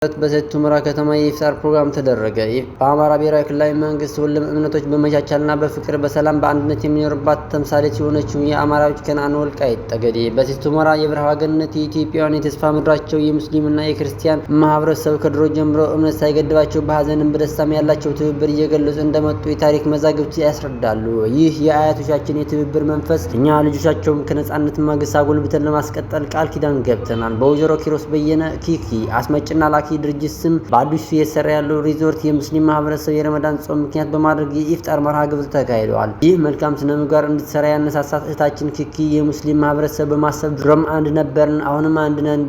በሰቲት ሁመራ ከተማ የኢፍጣር ፕሮግራም ተደረገ። በአማራ ብሔራዊ ክልላዊ መንግስት ሁሉም እምነቶች በመቻቻልና በፍቅር በሰላም በአንድነት የሚኖርባት ተምሳሌት የሆነችው የአማራዎች ከነዓን ወልቃይት ጠገዴ በሰቲት ሁመራ የበረሃ ገነት የኢትዮጵያውያን የተስፋ ምድራቸው የሙስሊምና የክርስቲያን ማህበረሰብ ከድሮ ጀምሮ እምነት ሳይገድባቸው በሀዘንም በደስታም ያላቸው ትብብር እየገለጹ እንደመጡ የታሪክ መዛግብት ያስረዳሉ። ይህ የአያቶቻችን የትብብር መንፈስ እኛ ልጆቻቸውም ከነጻነት ማግስት አጎልብተን ለማስቀጠል ቃል ኪዳን ገብተናል። በወይዘሮ ኪሮስ በየነ ኪኪ አስመጭና ላኪ ድርጅት ስም በአዲሱ የሰራ ያለው ሪዞርት የሙስሊም ማህበረሰብ የረመዳን ጾም ምክንያት በማድረግ የኢፍጣር መርሃ ግብር ተካሂዷል። ይህ መልካም ስነ ምግባር እንድትሰራ ያነሳሳት እህታችን ኪኪ የሙስሊም ማህበረሰብ በማሰብ ድሮም አንድ ነበርን አሁንም አንድ ነን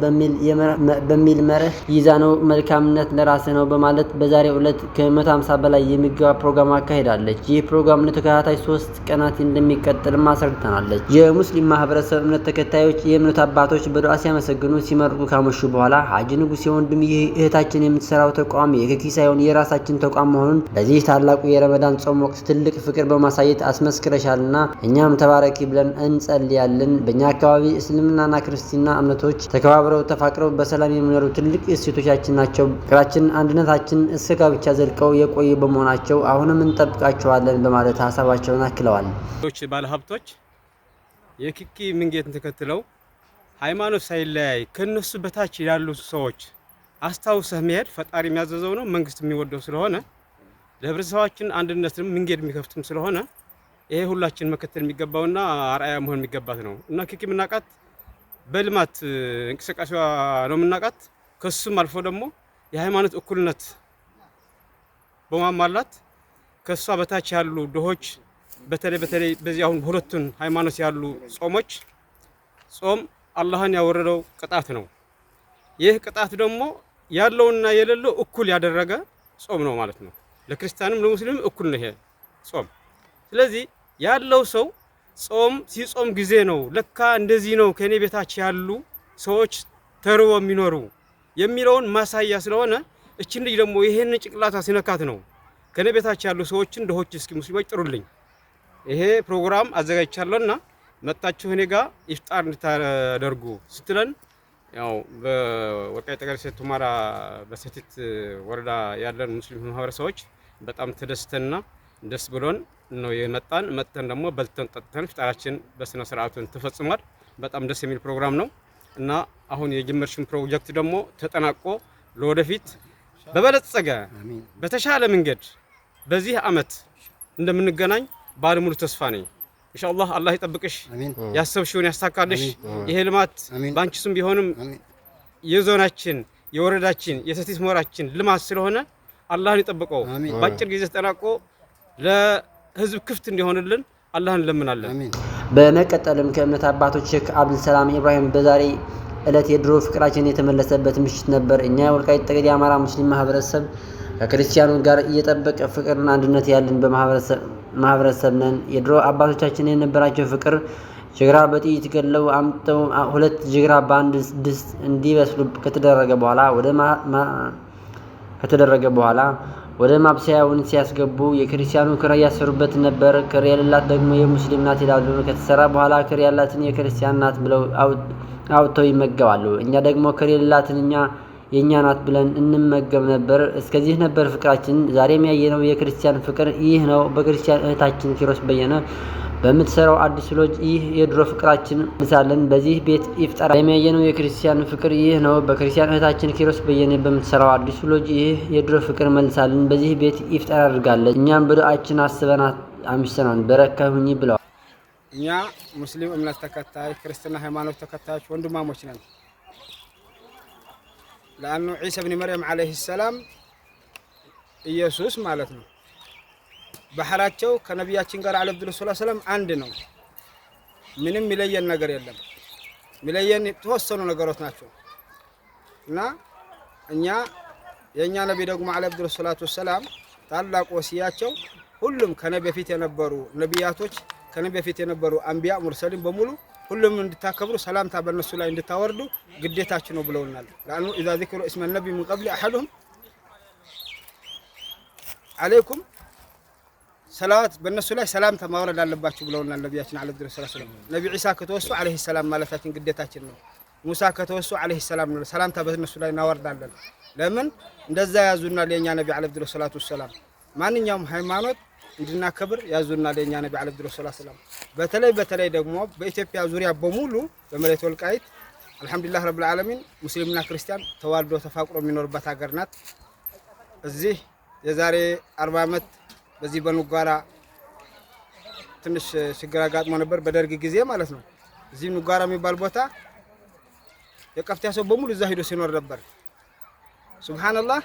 በሚል መርህ ይዛ ነው መልካምነት ለራስ ነው በማለት በዛሬው ዕለት ከ150 በላይ የሚገባ ፕሮግራም አካሂዳለች። ይህ ፕሮግራም ለተከታታይ 3 ቀናት እንደሚቀጥልም አስረድተናለች። የሙስሊም ማህበረሰብ እምነት ተከታዮች የእምነት አባቶች በዱዓ ሲያመሰግኑ ሲመርቁ ካመሹ በኋላ ሀጂ ንጉሴ ወንድም ይህ እህታችን የምትሰራው ተቋም የኪኪ ሳይሆን የራሳችን ተቋም መሆኑን በዚህ ታላቁ የረመዳን ጾም ወቅት ትልቅ ፍቅር በማሳየት አስመስክረሻልና እኛም ተባረኪ ብለን እንጸልያለን። በእኛ አካባቢ እስልምናና ክርስትና እምነቶች ተከባብረው ተፋቅረው በሰላም የሚኖሩ ትልቅ እሴቶቻችን ናቸው። ፍቅራችን፣ አንድነታችን እስከ ጋብቻ ዘልቀው የቆዩ በመሆናቸው አሁንም እንጠብቃቸዋለን በማለት ሀሳባቸውን አክለዋል። ባለሀብቶች የኪኪ መንገድን ተከትለው ሃይማኖት ሳይለያይ ከነሱ በታች ያሉ ሰዎች አስታውሰህ መሄድ ፈጣሪ የሚያዘዘው ነው፣ መንግስት የሚወደው ስለሆነ ለህብረተሰባችን አንድነትም መንገድ የሚከፍትም ስለሆነ ይሄ ሁላችን መከተል የሚገባውና አርአያ መሆን የሚገባት ነው እና ኪኪ ምናቃት በልማት እንቅስቃሴዋ ነው ምናቃት። ከሱም አልፎ ደግሞ የሃይማኖት እኩልነት በማሟላት ከሷ በታች ያሉ ድሆች በተለይ በዚህ አሁን ሁለቱን ሃይማኖት ያሉ ጾም አላህን ያወረደው ቅጣት ነው። ይህ ቅጣት ደግሞ ያለውና የሌለው እኩል ያደረገ ጾም ነው ማለት ነው። ለክርስቲያንም ለሙስሊምም እኩል ነው ይሄ ጾም። ስለዚህ ያለው ሰው ጾም ሲጾም ጊዜ ነው ለካ እንደዚህ ነው ከኔ ቤታች ያሉ ሰዎች ተርቦ የሚኖሩ የሚለውን ማሳያ ስለሆነ እቺን ልጅ ደግሞ ይሄን ጭቅላታ ሲነካት ነው ከኔ ቤታች ያሉ ሰዎችን ድሆች እስኪ ሙስሊሞች ጥሩልኝ ይሄ ፕሮግራም አዘጋጅቻለሁና መጣችሁ እኔ ጋር ኢፍጣር እንድታደርጉ ስትለን ያው በወልቃይት ጠገዴ ሰቲት ሁመራ በሰቲት ወረዳ ያለን ሙስሊም ማህበረሰቦች በጣም ተደስተንና ደስ ብሎን ነው መጥተን ደግሞ በልተን ጠጥተን ኢፍጣራችን በስነ ስርዓቱን ተፈጽሟል። በጣም ደስ የሚል ፕሮግራም ነው እና አሁን የጀመርሽን ፕሮጀክት ደግሞ ተጠናቆ ለወደፊት በበለጸገ በተሻለ መንገድ በዚህ አመት እንደምንገናኝ ባለሙሉ ተስፋ ነኝ። ኢንሻአላህ አላህ ይጠብቅሽ፣ ያሰብሽውን ያሳካልሽ። ይሄ ልማት ባንቺ ስም ቢሆንም የዞናችን የወረዳችን የሰቲት ሁመራችን ልማት ስለሆነ አላህን ይጠብቀው ባጭር ጊዜ ተጠናቆ ለህዝብ ክፍት እንዲሆንልን አላህን እንለምናለን። በመቀጠልም ከእምነት አባቶች ሼክ አብዱል ሰላም ኢብራሂም በዛሬ ዕለት የድሮ ፍቅራችን የተመለሰበት ምሽት ነበር። እኛ የወልቃይት ጠገዴ የአማራ ሙስሊም ማህበረሰብ ከክርስቲያኑ ጋር እየጠበቀ ፍቅርና አንድነት ያለን ማህበረሰብ ነን። የድሮ አባቶቻችን የነበራቸው ፍቅር ጅግራ በጥይት ገለው አምጥተው 2 ጅግራ በአንድ ድስት እንዲበስሉ ከተደረገ በኋላ ወደ ማብሰያውን ሲያስገቡ የክርስቲያኑ ክር ያሰሩበት ነበር። ክር የሌላት ደግሞ የሙስሊም ናት ይላሉ። ከተሰራ በኋላ ክር ያላትን የክርስቲያን ናት ብለው አውጥተው ይመገባሉ። እኛ ደግሞ ክር የሌላትን የኛ ናት ብለን እንመገብ ነበር። እስከዚህ ነበር ፍቅራችን። ዛሬም ያየነው የክርስቲያን ፍቅር ይህ ነው። በክርስቲያን እህታችን ኪሮስ በየነ በምትሰራው አዲስ ሎጅ ይህ የድሮ ፍቅራችን እንሳለን። በዚህ ቤት ኢፍጣር የሚያየነው የክርስቲያን ፍቅር ይህ ነው። በክርስቲያን እህታችን ኪሮስ በየነ በምትሰራው አዲስ ሎጅ ይህ የድሮ ፍቅር መልሳለን። በዚህ ቤት ኢፍጣር አድርጋለች። እኛም በዱዓችን አስበናት አምሽተናል። በረካ ሁኚ ብለዋል። እኛ ሙስሊም እምነት ተከታይ ክርስትና ሃይማኖት ተከታዮች ወንድማሞች ነን። لأنه عيسى بن مريم عليه السلام ኢየሱስ ማለት ነው ባህራቸው ከነቢያችን ጋር አለይሂ ሰላም አንድ ነው። ምንም ሚለየን ነገር የለም። ሚለየን ተወሰኑ ነገሮች ናቸው እና የኛ ነብይ ደግሞ አለይሂ ሰላም ታላቁ ወሲያቸው ሁሉም ከነብይ በፊት የነበሩ ነቢያቶች ከነብይ በፊት የነበሩ አንቢያ ሙርሰሊን በሙሉ ሁሉም እንድታከብሩ ሰላምታ በእነሱ ላይ እንድታወርዱ ግዴታችን ነው ብለውናል። ለአኑ ኢዛ ذكر اسم النبي من قبل احدهم عليكم ሰላዋት በእነሱ ላይ ሰላምታ ማውረድ አለባችሁ ብለውናል ነብያችን አለይሂ ሰላም። ነብይ ኢሳ ከተወሱ አለይሂ ሰላም ማለታችን ግዴታችን ነው። ሙሳ ከተወሱ አለይሂ ሰላም ነው። ሰላምታ በእነሱ ላይ እናወርዳለን። ለምን እንደዛ ያዙናል የኛ ነብይ አለይሂ ሰላቱ ወሰላም። ማንኛውም ሃይማኖት እንድናከብር ያዙናል የኛ ነብይ አለይሂ ሰላቱ ወሰላም። በተለይ ደግሞ በኢትዮጵያ ዙሪያ በሙሉ በመሬት ወልቃይት አልহামዱሊላህ ረብል ዓለሚን ሙስሊምና ክርስቲያን ተዋልዶ ተፋቅሮ የሚኖርበት ሀገር ናት። እዚህ የዛሬ 40 ዓመት በዚህ በኑጋራ ትንሽ ችግር አጋጥሞ ነበር በደርግ ጊዜ ማለት ነው። እዚህ ኑጋራ የሚባል ቦታ የቀፍታ ሰው በሙሉ እዛ ሄዶ ሲኖር ነበር። ሱብሃንአላህ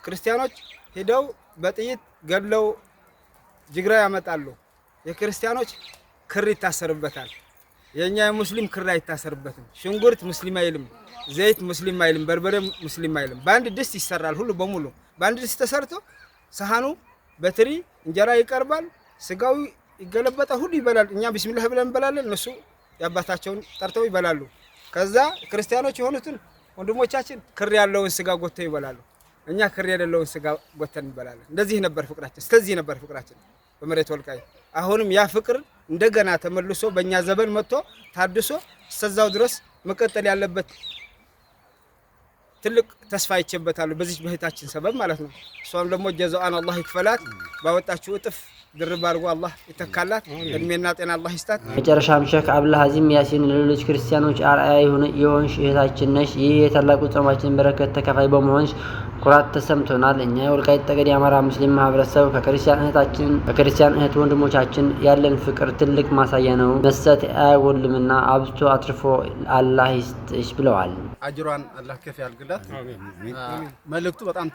ክርስቲያኖች ሄደው በጥይት ገድለው ጅግራ ያመጣሉ። የክርስቲያኖች ክር ይታሰርበታል። የኛ የሙስሊም ክር አይታሰርበትም። ሽንኩርት ሙስሊም አይልም፣ ዘይት ሙስሊም አይልም፣ በርበሬ ሙስሊም አይልም። በአንድ ድስት ይሰራል ሁሉ በሙሉ በአንድ ድስት ተሰርቶ ሰሃኑ በትሪ እንጀራ ይቀርባል፣ ስጋው ይገለበጣል፣ ሁሉ ይበላል። እኛ ቢስሚላህ ብለን እንበላለን፣ እነሱ ያባታቸውን ጠርተው ይበላሉ። ከዛ ክርስቲያኖች የሆኑትን ወንድሞቻችን ክር ያለውን ስጋ ጎተው ይበላሉ፣ እኛ ክር የሌለውን ስጋ ጎተን እንበላለን። እንደዚህ ነበር ፍቅራችን፣ ስለዚህ ነበር ፍቅራችን በመሬት ወልቃይት። አሁንም ያ ፍቅር እንደገና ተመልሶ በእኛ ዘመን መጥቶ ታድሶ እስከዛው ድረስ መቀጠል ያለበት ትልቅ ተስፋ ይቸበታሉ በዚህ በህታችን ሰበብ ማለት ነው። እሷም ደግሞ ጀዛአን አላህ ይክፈላት፣ ባወጣችው እጥፍ ድርብ አድርጎ አላህ ይተካላት፣ እድሜና ጤና አላህ ይስጣት። መጨረሻም ሼክ አብዱልአዚም ያሲን ለሌሎች ክርስቲያኖች አርአያ የሆንሽ እህታችን ነሽ። ይህ የታላቁ ጾማችን በረከት ተካፋይ በመሆንሽ ኩራት ተሰምቶናል። እኛ የወልቃይት ጠገዴ የአማራ ሙስሊም ማህበረሰብ ከክርስቲያን እህት ወንድሞቻችን ያለን ፍቅር ትልቅ ማሳያ ነው። መስጠት አያጎልምና አብዝቶ አትርፎ አላህ ይስጥሽ ብለዋል። አጅሯን አላህ ከፍ ያድርግላት። መልእክቱ በጣም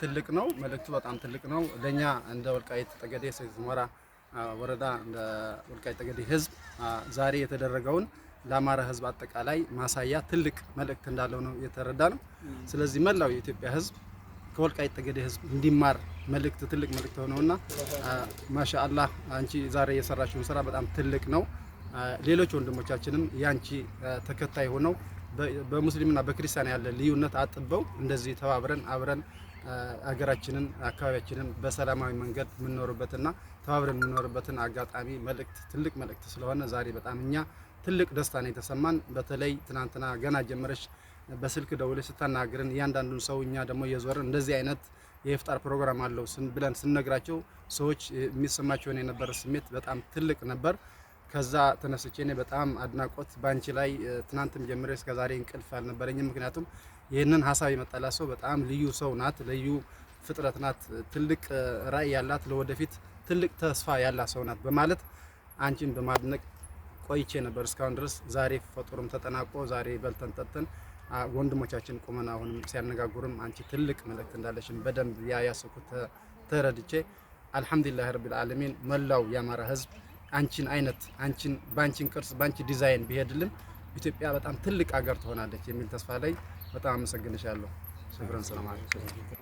ትልቅ ነው። ለኛ እንደ ወልቃይት ጠገዴ ሰቲት ሁመራ ወረዳ እንደ ወልቃይት ጠገዴ ህዝብ ዛሬ የተደረገውን ለአማራ ህዝብ አጠቃላይ ማሳያ ትልቅ መልእክት እንዳለው ነው የተረዳነው። ስለዚህ መላው የኢትዮጵያ ህዝብ ከወልቃይት ጠገዴ ህዝብ እንዲማር ትልቅ መልእክት ሆነውና ማሻአላህ አንቺ ዛሬ የሰራችውን ስራ በጣም ትልቅ ነው። ሌሎች ወንድሞቻችንም ያንቺ ተከታይ ሆነው በሙስሊምና በክርስቲያን ያለ ልዩነት አጥበው እንደዚህ ተባብረን አብረን አገራችንን አካባቢያችንን በሰላማዊ መንገድ የምንኖርበትና ተባብረን የምንኖርበትን አጋጣሚ ትልቅ መልእክት ስለሆነ ዛሬ በጣም እኛ ትልቅ ደስታ ነው የተሰማን። በተለይ ትናንትና ገና ጀመረሽ በስልክ ደውለሽ ስታናግረን እያንዳንዱን ሰው እኛ ደግሞ የዞርን እንደዚህ አይነት የኢፍጣር ፕሮግራም አለው ብለን ስንነግራቸው ሰዎች የሚሰማቸው የነበረ ስሜት በጣም ትልቅ ነበር። ከዛ ተነስቼ እኔ በጣም አድናቆት ባንቺ ላይ ትናንትም ጀምሬ እስከ ዛሬ እንቅልፍ አልነበረኝም። ምክንያቱም ይህንን ሀሳብ የመጣላ ሰው በጣም ልዩ ሰው ናት፣ ልዩ ፍጥረት ናት፣ ትልቅ ራዕይ ያላት ለወደፊት ትልቅ ተስፋ ያላት ሰው ናት በማለት አንቺን በማድነቅ ቆይቼ ነበር እስካሁን ድረስ። ዛሬ ፈጥሩም ተጠናቆ ዛሬ በልተን ጠጥተን ወንድሞቻችን ቆመና አሁንም ሲያነጋግሩም አንቺ ትልቅ መልእክት እንዳለሽን በደንብ ያያሰኩት ተረድቼ አልহামዱሊላህ ረቢል ዓለሚን መላው የአማራ ህዝብ አንቺን ባንቺን ቅርጽ ባንቺ ዲዛይን ቢሄድልን ኢትዮጵያ በጣም ትልቅ ሀገር ትሆናለች የሚል ተስፋ ላይ በጣም አመሰግንሻለሁ። ሽክራን ሰላም አለይኩም።